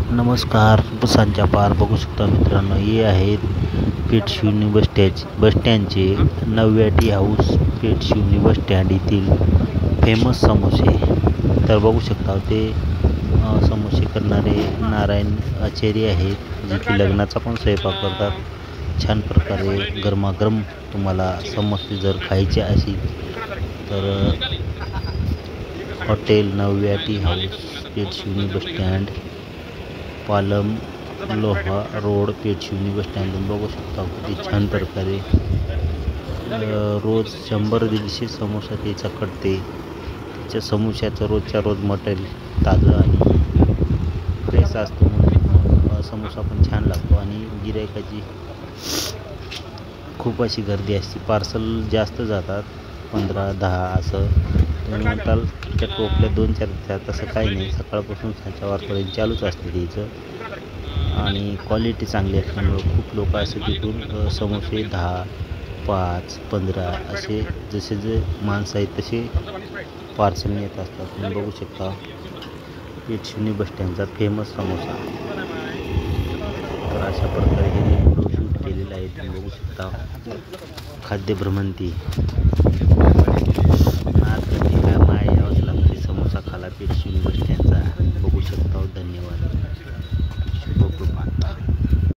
नमस्कार. सांच्या पार बघू शकता मित्रांनो, हे आहेत पेठशिवनी बस स्टँडचे नव्या tea house Pethshivani bus stand येथील फेमस समोसे. तर बघू शकता ते समोसे करणारे नारायण आचारी आहेत, जे की लग्नाचा पण स्वयंपाक करतात. छान प्रकारे गरमागरम तुम्हाला समोसे जर खायचे असतील तर hotel Navya tea house Pethshivani bus stand, Palam Loha road Pethshivani bus स्टँडवरून बघू शकता किती छान प्रकारे रोज 100-150 समोसा त्याचा कटते. त्याच्या समोश्याचं रोजच्या रोज मटेरियल ताजं आणि फ्रेश असतो, म्हणून समोसा पण छान लागतो आणि गिरायकाची खूप अशी गर्दी असते. पार्सल जास्त जातात, 15-10 असं. तुम्ही म्हणताल त्या टोपल्या 2-4 द्या, तसं काही नाही. सकाळपासून 6च्या वारपर्यंत चालूच असते त्याचं आणि क्वालिटी चांगली असल्यामुळं खूप लोक असे तिथून समोसे 10, 5, 15 असे जसे जे माणसं आहेत तसे पार्सल नेत असतात. तुम्ही बघू शकता पेठशिवनी बस स्टँडचा फेमस समोसा. तर अशा प्रकारे हे व्हिडिओ शूट केलेला आहे. तुम्ही बघू शकता खाद्य भ्रमंती.